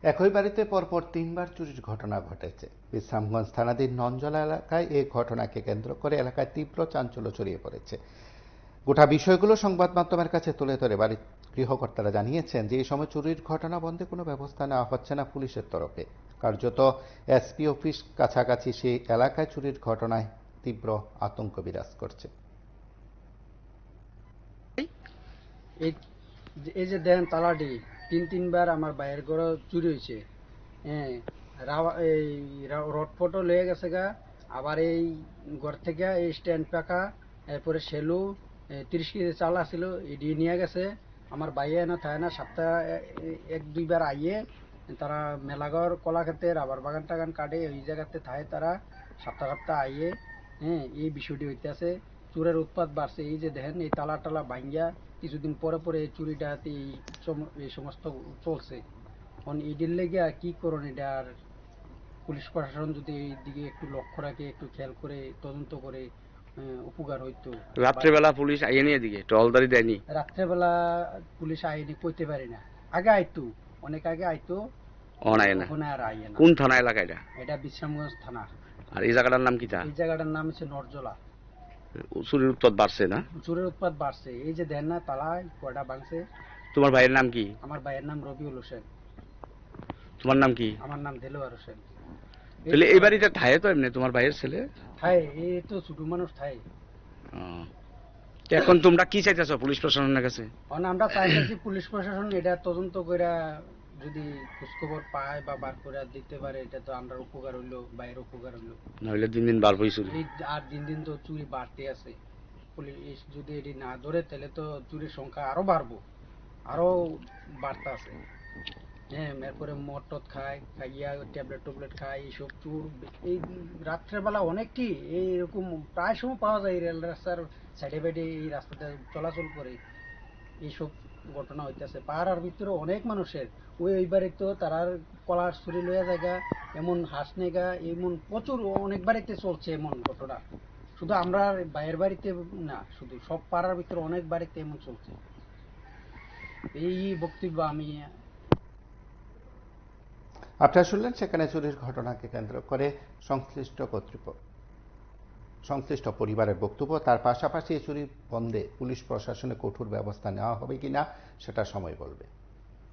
একই বাড়িতে পরপর তিনবার চুরির ঘটনা ঘটেছে। বিশ্রামগঞ্জ থানাধীন ননজলা এলাকায় এই ঘটনাকে কেন্দ্র করে এলাকায় তীব্র চাঞ্চল্য ছড়িয়ে পড়েছে। গোটা বিষয়গুলো সংবাদ মাধ্যমের কাছে তুলে ধরে বাড়ির গৃহকর্তারা জানিয়েছেন যে এই সময় চুরির ঘটনা বন্ধে কোনো ব্যবস্থা নেওয়া হচ্ছে না পুলিশের তরফে। কার্যত এসপি অফিস কাছাকাছি সেই এলাকায় চুরির ঘটনায় তীব্র আতঙ্ক বিরাজ করছে। এই যে দেন তালাটি তিনবার আমার বাইরের ঘরে চুরি হয়েছে। হ্যাঁ, এই রড ফটো লয়ে গেছে গা। আবার এই ঘর থেকে এই স্ট্যান্ড পাকা, এরপরে সেলু 30 কেজি চাল আসছিল, এটি নিয়ে গেছে। আমার বাইরে না থাকে না, সপ্তাহ 1-2বার আইয়ে তারা মেলাঘর কলা খেতে রাবার বাগান টাগান কাটে, ওই জায়গাতে থাকে তারা সপ্তাহ আইয়ে। হ্যাঁ, এই বিষয়টি হইতেছে। চোরের উৎপাত বাড়ছে। এই যে দেখেন এই তালা টালা ভাঙ্গিয়া কিছুদিন পরে এই চুরিটা এই সমস্ত চলছে। এখন এটির লেগে কি করুন, এটা আর পুলিশ প্রশাসন যদি এই দিকে একটু লক্ষ্য রাখে, একটু খেয়াল করে তদন্ত করে উপকার হইতো। রাত্রেবেলা পুলিশ আইনি এদিকে টহলদারি দেয়নি? রাত্রেবেলা পুলিশ আইনি কইতে পারি না। আগে আইতো, অনেক আগে আইতো, এখন আর আইয়ে না। কোন থানা এলাকা এটা? এটা বিশ্রামগঞ্জ থানা। আর এই জায়গাটার নাম কি? এই জায়গাটার নাম হচ্ছে নরজলা। চুরির উৎপাত বাড়ছে না? চোরের উৎপাত বাড়ছে। এই যে দেন না তালায় কয়টা ভাঙছে। তোমার ভাইয়ের নাম কি? আমার ভাইয়ের নাম রবিউল হোসেন। তোমার নাম কি? আমার নাম দেলোয়ার হোসেন। তাহলে এই বাড়িতে থাকে তো এমনি তোমার ভাইয়ের ছেলে? থাকে, এই তো ছোট মানুষ থাকে। এখন তোমরা কি চাইতেছো পুলিশ প্রশাসনের কাছে? আমরা চাইতেছি পুলিশ প্রশাসন এটা তদন্ত করে যদি খোঁজখবর পায় বা বার করে দিতে পারে, এটা তো আমরা উপকার হইলো, বাইরের উপকার হইলো। নইলে দিন দিন বাড়বই চুরি। আর দিন তো চুরি বাড়তে আছে। পুলিশ যদি এটি না ধরে তাহলে তো চুরির সংখ্যা আরো বাড়বো, আরো বাড়তে আছে। হ্যাঁ, এরপরে মদ টদ খাইয়া ট্যাবলেট খায়, এইসব চুর এই রাত্রেবেলা অনেকটি এইরকম প্রায় সময় পাওয়া যায়। রেল রাস্তার সাইডে বাইডে এই রাস্তাতে চলাচল করে এইসব ঘটনা হইতেছে। পাহাড়ের ভিতরে অনেক মানুষের ওই বাড়িতে তারার কলার ছুরি লইয়া জায়গা, এমন হাঁস নেগা, এমন প্রচুর অনেক বাড়িতে চলছে এমন ঘটনা। শুধু আমরা বাইরের বাড়িতে না, শুধু সব পাড়ার ভিতরে অনেক বাড়িতে এমন চলছে। এই বক্তব্য আমি আপনারা শুনলেন সেখানে চুরির ঘটনাকে কেন্দ্র করে সংশ্লিষ্ট পরিবারের বক্তব্য। তার পাশাপাশি এই চুরি বন্ধে পুলিশ প্রশাসনে কঠোর ব্যবস্থা নেওয়া হবে কিনা সেটা সময় বলবে।